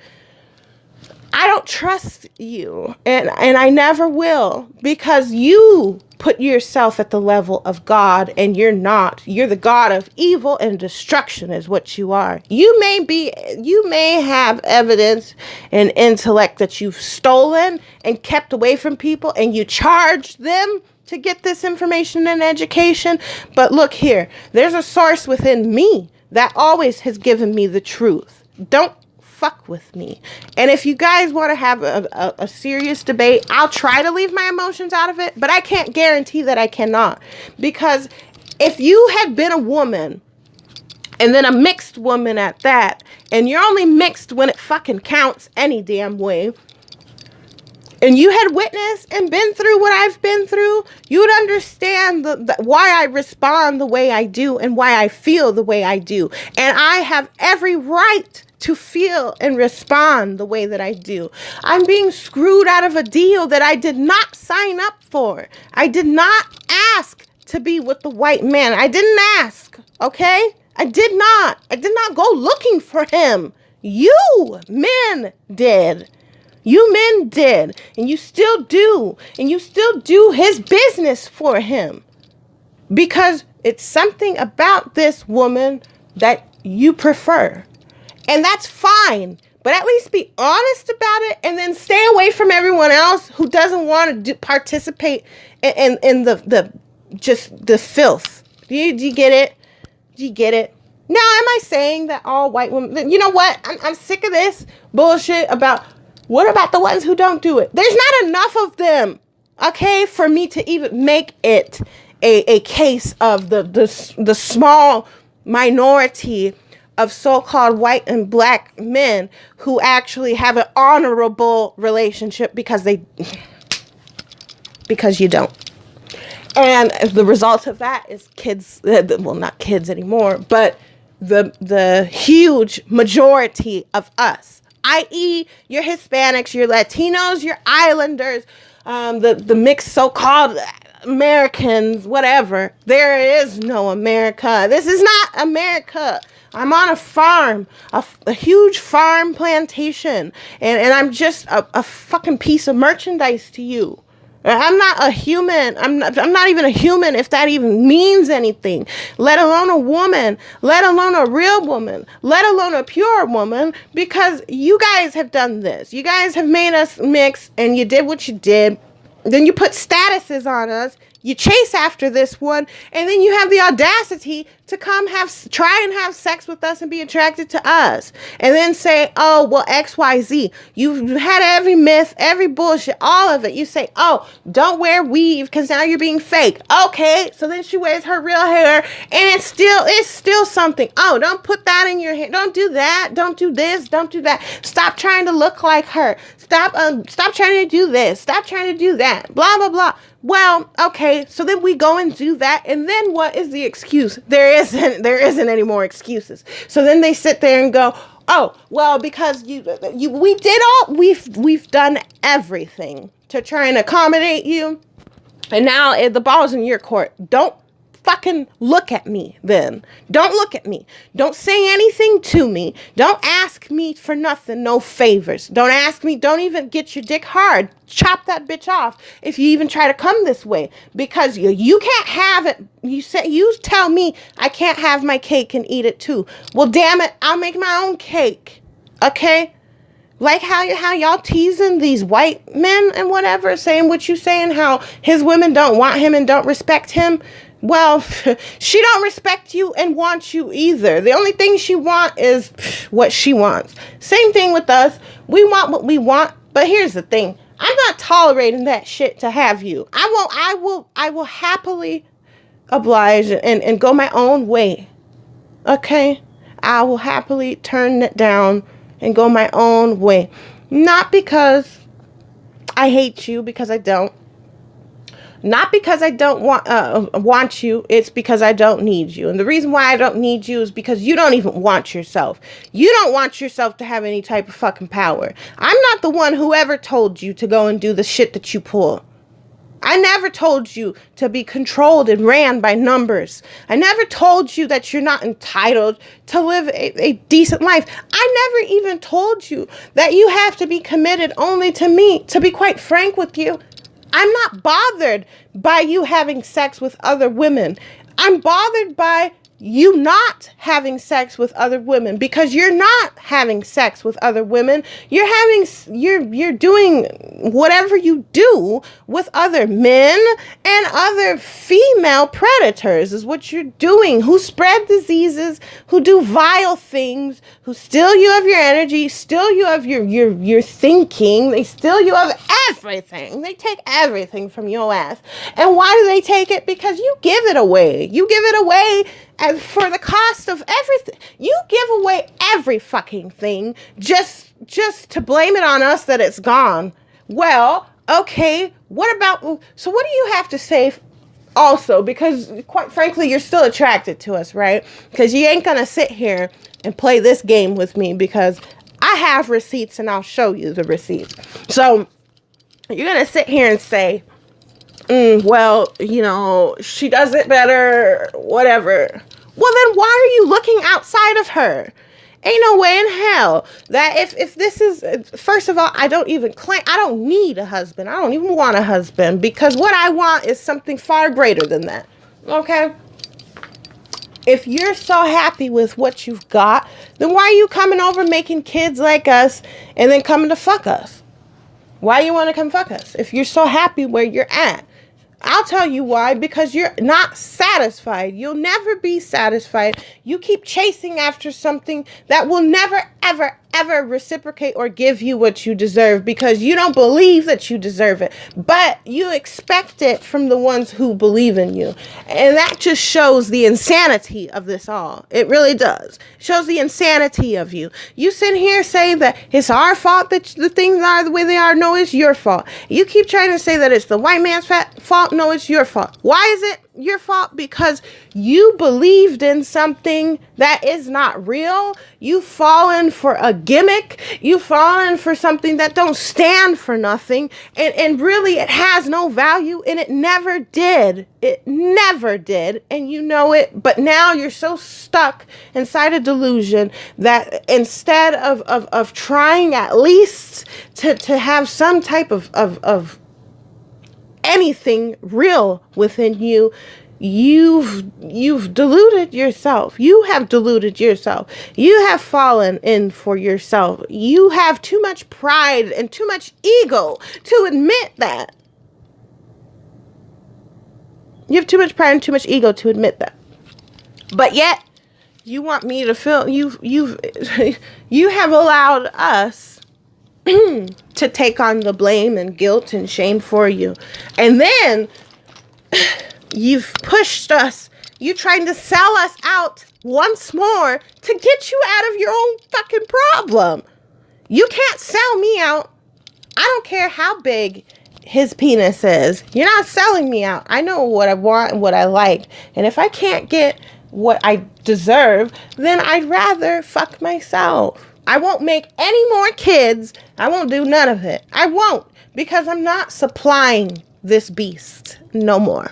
I don't trust you, and I never will, because you put yourself at the level of God, and you're not. You're the God of evil and destruction is what you are. You may have evidence and intellect that you've stolen and kept away from people, and you charge them to get this information and education. But look here, there's a source within me that always has given me the truth. Don't fuck with me. And if you guys want to have a serious debate, I'll try to leave my emotions out of it, but I can't guarantee that I cannot. Because if you had been a woman, and then a mixed woman at that, and you're only mixed when it fucking counts any damn way, and you had witnessed and been through what I've been through, you would understand why I respond the way I do and why I feel the way I do. And I have every right to feel and respond the way that I do. I'm being screwed out of a deal that I did not sign up for. I did not ask to be with the white man. I didn't ask, okay? I did not go looking for him. You men did. You men did. And you still do. And you still do his business for him. Because it's something about this woman that you prefer. And that's fine. But at least be honest about it, and then stay away from everyone else who doesn't want to participate in the filth. Do you get it? Do you get it? Now, am I saying that all white women... You know what? I'm sick of this bullshit about... What about the ones who don't do it? There's not enough of them, okay, for me to even make it a case of the small minority of so-called white and black men who actually have an honorable relationship because you don't. And the result of that is kids, well, not kids anymore, but the huge majority of us, i.e. your Hispanics, your Latinos, your Islanders, the mixed so-called Americans, whatever. There is no America. This is not America. I'm on a farm, a huge farm plantation, and I'm just a fucking piece of merchandise to you. I'm not a human. I'm not even a human if that even means anything, let alone a woman, let alone a real woman, let alone a pure woman, because you guys have done this. You guys have made us mix, and you did what you did. Then you put statuses on us. You chase after this one, and then you have the audacity to come try and have sex with us and be attracted to us. And then say, oh, well, XYZ. You've had every myth, every bullshit, all of it. You say, oh, don't wear weave because now you're being fake. Okay, so then she wears her real hair, and it's still something. Oh, don't put that in your hair. Don't do that. Don't do this. Don't do that. Stop trying to look like her. Stop trying to do this. Stop trying to do that. Blah, blah, blah. Well, okay, so then we go and do that, and then what is the excuse? There isn't any more excuses. So then they sit there and go, oh, well, because we've done everything to try and accommodate you, and now the ball's in your court. Don't fucking look at me then. Don't look at me. Don't say anything to me. Don't ask me for nothing, no favors. Don't ask me, don't even get your dick hard. Chop that bitch off if you even try to come this way, because you can't have it. You tell me I can't have my cake and eat it too. Well, damn it, I'll make my own cake. Okay? Like how y'all teasing these white men and whatever, saying what you saying, how his women don't want him and don't respect him. Well, she don't respect you and want you either. The only thing she want is what she wants. Same thing with us. We want what we want, but here's the thing. I'm not tolerating that shit to have you. I will happily oblige and go my own way. Okay? I will happily turn it down and go my own way. Not because I hate you, because I don't. Not because I don't want you, it's because I don't need you. And the reason why I don't need you is because you don't even want yourself. You don't want yourself to have any type of fucking power. I'm not the one who ever told you to go and do the shit that you pull. I never told you to be controlled and ran by numbers. I never told you that you're not entitled to live a decent life. I never even told you that you have to be committed only to me. To be quite frank with you, I'm not bothered by you having sex with other women. I'm bothered by you not having sex with other women, because you're not having sex with other women. You're doing whatever you do with other men and other female predators is what you're doing, who spread diseases, who do vile things, who steal you of your energy, steal you of your thinking. They steal you of everything. They take everything from your ass. And why do they take it? Because you give it away. You give it away and for the cost of everything. You give away every fucking thing just to blame it on us that it's gone. Well, Okay, what about, so what do you have to say also? Because quite frankly, you're still attracted to us, right? Because you ain't gonna sit here and play this game with me, because I have receipts and I'll show you the receipts. So you're gonna sit here and say, well, she does it better, whatever. Well, then why are you looking outside of her? Ain't no way in hell that if this is, first of all, I don't need a husband. I don't even want a husband, because what I want is something far greater than that. Okay? If you're so happy with what you've got, then why are you coming over making kids like us and then coming to fuck us? Why you want to come fuck us if you're so happy where you're at? I'll tell you why. Because you're not satisfied. You'll never be satisfied. You keep chasing after something that will never, ever, ever reciprocate or give you what you deserve, because you don't believe that you deserve it. But you expect it from the ones who believe in you. And that just shows the insanity of this all. It really does. It shows the insanity of you. You sit here saying that it's our fault that the things are the way they are. No, it's your fault. You keep trying to say that it's the white man's fault. No, it's your fault. Why is it your fault? Because you believed in something that is not real. You've fallen for a gimmick. You've fallen for something that don't stand for nothing. And really, it has no value, and it never did. It never did. And you know it. But now you're so stuck inside a delusion that instead of trying at least to have some type of anything real within you, you've deluded yourself. You have deluded yourself. You have fallen in for yourself. You have too much pride and too much ego to admit that. You have too much pride and too much ego to admit that. But yet, you want me to feel you have allowed us to take on the blame and guilt and shame for you. And then you've pushed us. You trying to sell us out once more to get you out of your own fucking problem. You can't sell me out. I don't care how big his penis is. You're not selling me out. I know what I want and what I like. And if I can't get what I deserve, then I'd rather fuck myself. I won't make any more kids. I won't do none of it. I won't, because I'm not supplying this beast no more.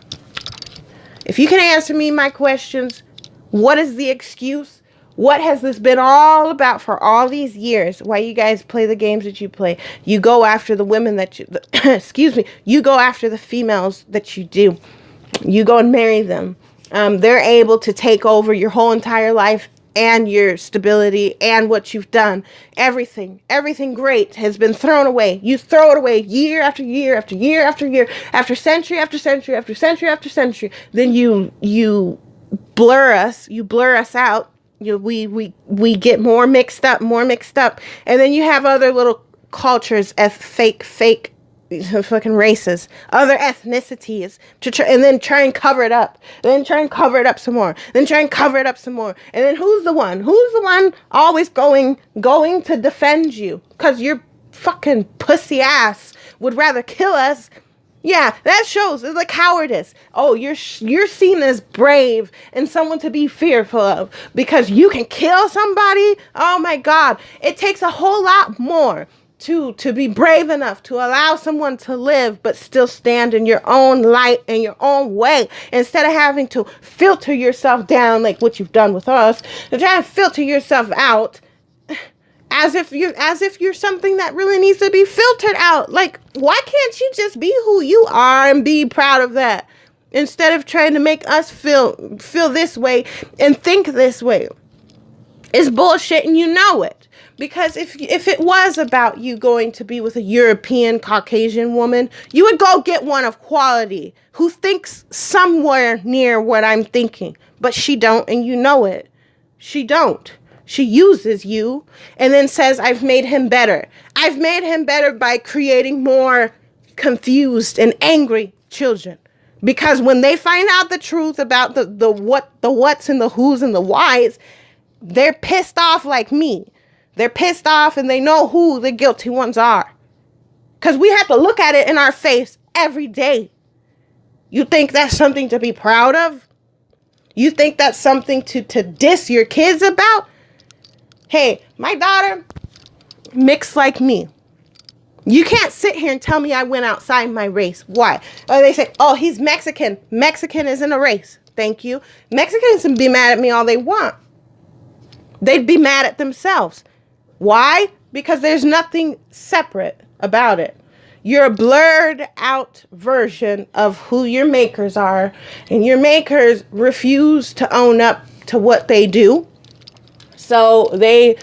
If you can answer me my questions, what is the excuse? What has this been all about for all these years? Why you guys play the games that you play? You go after the women that you, you go after the females that you do. You go and marry them. They're able to take over your whole entire life and your stability and what you've done. Everything great has been thrown away. You throw it away year after year after year after year, after century after century after century after century. Then you blur us out. We get more mixed up, and then you have other little cultures as fake fucking races, other ethnicities, and then try and cover it up. Then try and cover it up some more. Then try and cover it up some more. And then who's the one? Who's the one always going to defend you? Because your fucking pussy ass would rather kill us. Yeah, that shows the cowardice. Oh, you're seen as brave and someone to be fearful of because you can kill somebody. Oh my God, it takes a whole lot more to be brave enough to allow someone to live but still stand in your own light and your own way, instead of having to filter yourself down like what you've done with us, and try to filter yourself out as if you're something that really needs to be filtered out. Like, why can't you just be who you are and be proud of that, instead of trying to make us feel this way and think this way? It's bullshit, and you know it. Because if it was about you going to be with a European Caucasian woman, you would go get one of quality who thinks somewhere near what I'm thinking. But she don't, and you know it. She don't. She uses you and then says, I've made him better. I've made him better by creating more confused and angry children. Because when they find out the truth about the what's and the who's and the whys, they're pissed off like me. They're pissed off and they know who the guilty ones are. Because we have to look at it in our face every day. You think that's something to be proud of? You think that's something to diss your kids about? Hey, my daughter mixed like me. You can't sit here and tell me I went outside my race. Why? Or they say, oh, he's Mexican. Mexican isn't a race. Thank you. Mexicans can be mad at me all they want. They'd be mad at themselves. Why? Because there's nothing separate about it. You're a blurred out version of who your makers are, and your makers refuse to own up to what they do. So they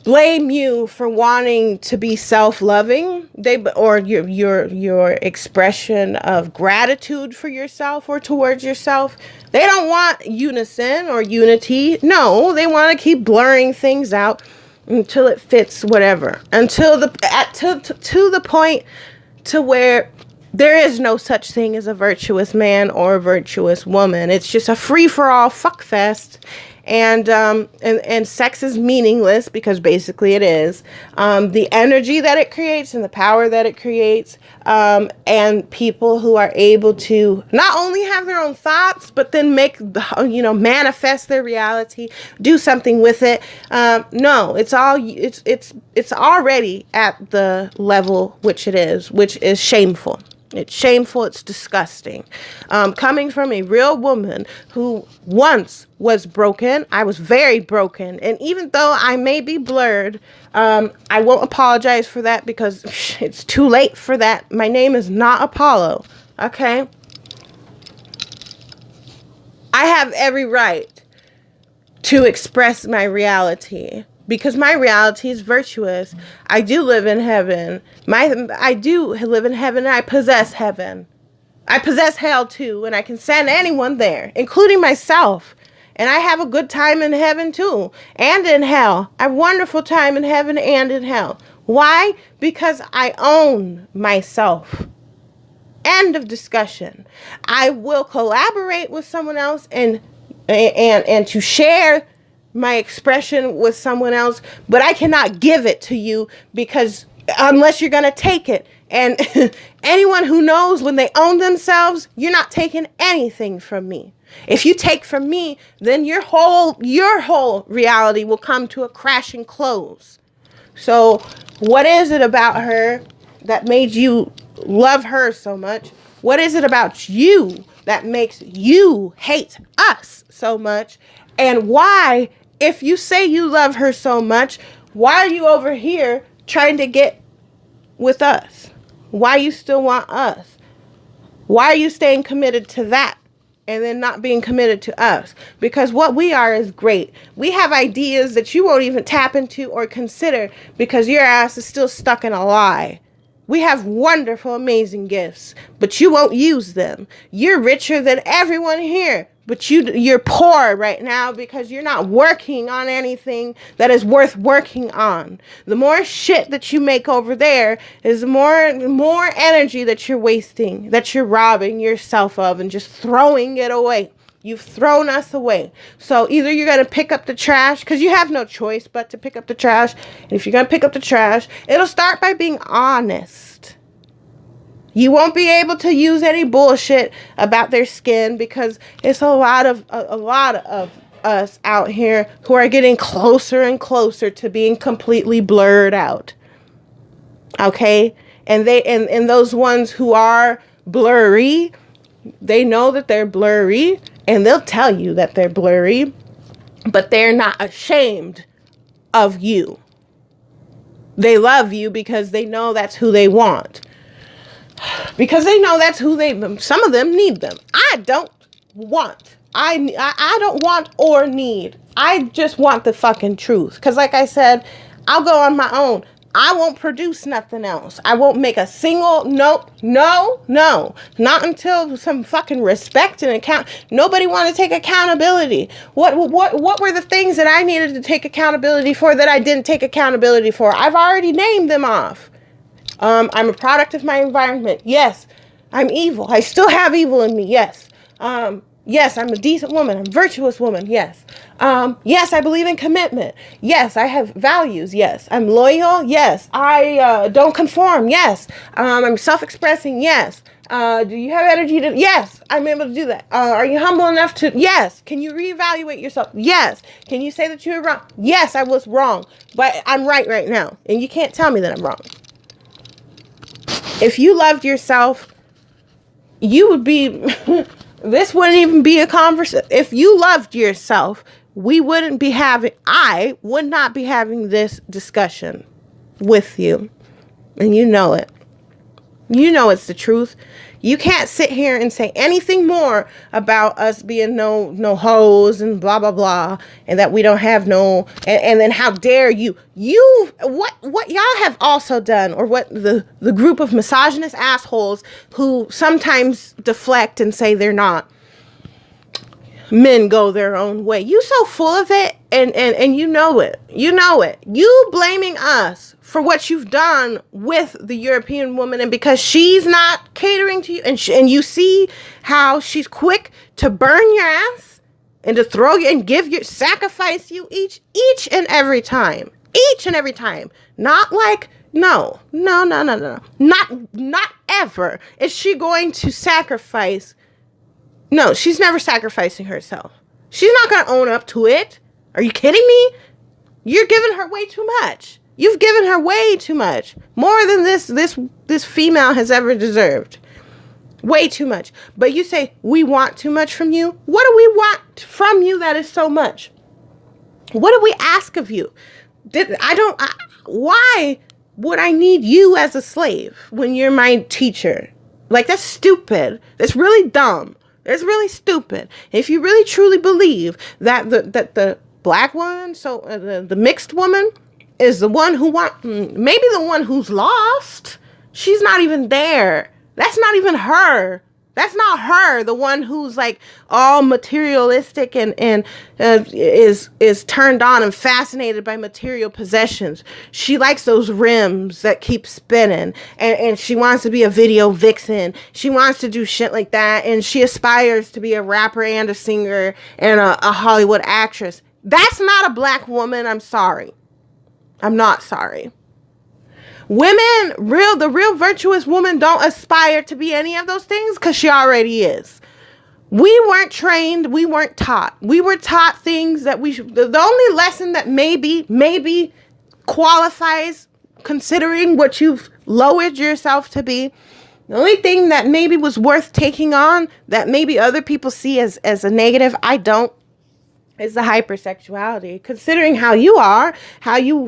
blame you for wanting to be self-loving, or your expression of gratitude for yourself or towards yourself. They don't want unison or unity. No, they want to keep blurring things out until it fits whatever. Until to the point to where there is no such thing as a virtuous man or a virtuous woman. It's just a free-for-all fuck fest. And sex is meaningless, because basically it is. The energy that it creates and the power that it creates, and people who are able to not only have their own thoughts, but then manifest their reality, do something with it. No, it's already at the level which is shameful. It's shameful. It's disgusting. Coming from a real woman who once was broken. I was very broken. And even though I may be blurred, I won't apologize for that, because it's too late for that. My name is not Apollo. Okay? I have every right to express my reality, because my reality is virtuous. I do live in heaven. I do live in heaven, and I possess heaven. I possess hell too, and I can send anyone there, including myself. And I have a good time in heaven too, and in hell. I have a wonderful time in heaven and in hell. Why? Because I own myself. End of discussion. I will collaborate with someone else and to share my expression with someone else, but I cannot give it to you, because unless you're going to take it. And anyone who knows when they own themselves, you're not taking anything from me. If you take from me, then your whole reality will come to a crashing close. So what is it about her that made you love her so much? What is it about you that makes you hate us so much? And why, if you say you love her so much, why are you over here trying to get with us? Why you still want us? Why are you staying committed to that and then not being committed to us? Because what we are is great. We have ideas that you won't even tap into or consider, because your ass is still stuck in a lie. We have wonderful, amazing gifts, but you won't use them. You're richer than everyone here, but you're poor right now because you're not working on anything that is worth working on. The more shit that you make over there is the more energy that you're wasting, that you're robbing yourself of and just throwing it away. You've thrown us away. So either you're going to pick up the trash, because you have no choice but to pick up the trash. And if you're going to pick up the trash, it'll start by being honest. You won't be able to use any bullshit about their skin, because it's a lot of us out here who are getting closer and closer to being completely blurred out. Okay? And those ones who are blurry, they know that they're blurry, and they'll tell you that they're blurry, but they're not ashamed of you. They love you because they know that's who they want. Because they know that's who some of them need them. I don't want or need. I just want the fucking truth. Because like I said, I'll go on my own. I won't produce nothing else. I won't make a single, no, not until some fucking respect and account. Nobody want to take accountability. What were the things that I needed to take accountability for that I didn't take accountability for? I've already named them off. I'm a product of my environment. Yes. I'm evil. I still have evil in me. Yes. Yes, I'm a decent woman. I'm a virtuous woman. Yes. Yes, I believe in commitment. Yes, I have values. Yes. I'm loyal. Yes. I don't conform. Yes. I'm self-expressing. Yes. Do you have energy to? Yes, I'm able to do that. Are you humble enough to? Yes. Can you reevaluate yourself? Yes. Can you say that you were wrong? Yes, I was wrong, but I'm right now, and you can't tell me that I'm wrong. If you loved yourself, you would be. This wouldn't even be a conversation. If you loved yourself, I would not be having this discussion with you. And you know it. You know it's the truth. You can't sit here and say anything more about us being no hoes and blah, blah, blah. And that we don't have and then how dare you. What y'all have also done, or what the group of misogynist assholes who sometimes deflect and say they're not. Men go their own way. You so full of it, and you know it. You know it. You blaming us for what you've done with the European woman, and because she's not catering to you, and you see how she's quick to burn your ass and to throw you and sacrifice you each and every time. Each and every time. Not like, no. Not ever is she going to sacrifice. No, she's never sacrificing herself. She's not going to own up to it. Are you kidding me? You're giving her way too much. You've given her way too much. More than this female has ever deserved. Way too much. But you say, we want too much from you? What do we want from you that is so much? What do we ask of you? Why would I need you as a slave when you're my teacher? Like, that's stupid. That's really dumb. That's really stupid. If you really truly believe that the black woman, the mixed woman, is the one maybe the one who's lost. She's not even there. That's not even her. That's not her, the one who's like all materialistic and is turned on and fascinated by material possessions. She likes those rims that keep spinning, and she wants to be a video vixen. She wants to do shit like that, and she aspires to be a rapper and a singer and a Hollywood actress. That's not a black woman. I'm sorry. I'm not sorry. Women, the real virtuous woman don't aspire to be any of those things because she already is. We weren't trained. We weren't taught. We were taught things that the only lesson that maybe qualifies, considering what you've lowered yourself to be, the only thing that maybe was worth taking on that maybe other people see as a negative, I don't, is the hypersexuality. Considering how you are, how you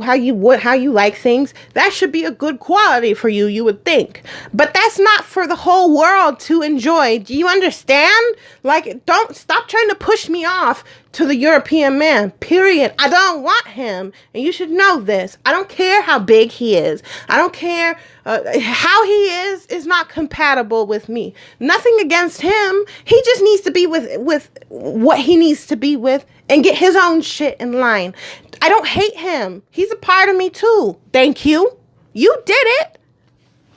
like things, that should be a good quality for you, you would think. But that's not for the whole world to enjoy. Do you understand? Like, don't stop trying to push me off to the European man, period. I don't want him, and you should know this. I don't care how big he is. I don't care how he is not compatible with me. Nothing against him. He just needs to be with what he needs to be with and get his own shit in line. I don't hate him. He's a part of me too. Thank you. You did it,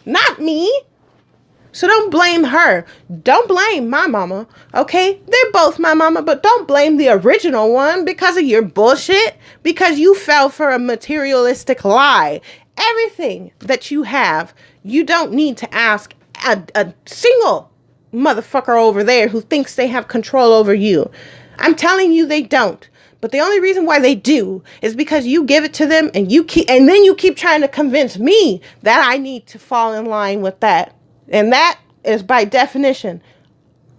not me. So don't blame her. Don't blame my mama, okay? They're both my mama, but don't blame the original one because of your bullshit, because you fell for a materialistic lie. Everything that you have, you don't need to ask a single motherfucker over there who thinks they have control over you. I'm telling you they don't. But the only reason why they do is because you give it to them and then you keep trying to convince me that I need to fall in line with that. And that is by definition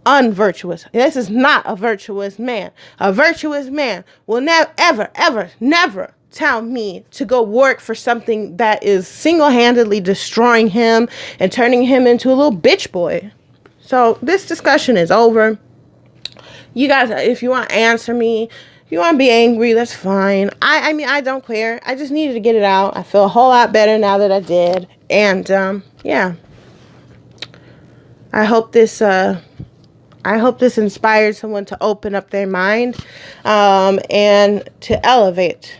unvirtuous. This is not a virtuous man. A virtuous man will never, ever tell me to go work for something that is single-handedly destroying him and turning him into a little bitch boy. So this discussion is over. You guys, if you want to answer me, if you want to be angry, that's fine. I mean, I don't care. I just needed to get it out. I feel a whole lot better now that I did. And, yeah. I hope this inspired someone to open up their mind, and to elevate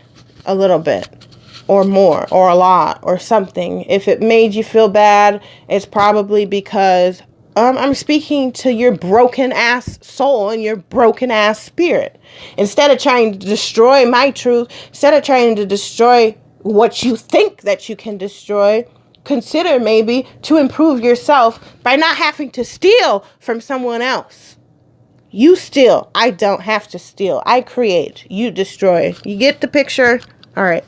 a little bit or more or a lot or something. If it made you feel bad, it's probably because I'm speaking to your broken ass soul and your broken ass spirit. Instead of trying to destroy my truth, instead of trying to destroy what you think that you can destroy, consider maybe to improve yourself by not having to steal from someone else. You steal. I don't have to steal. I create. You destroy. You get the picture? All right.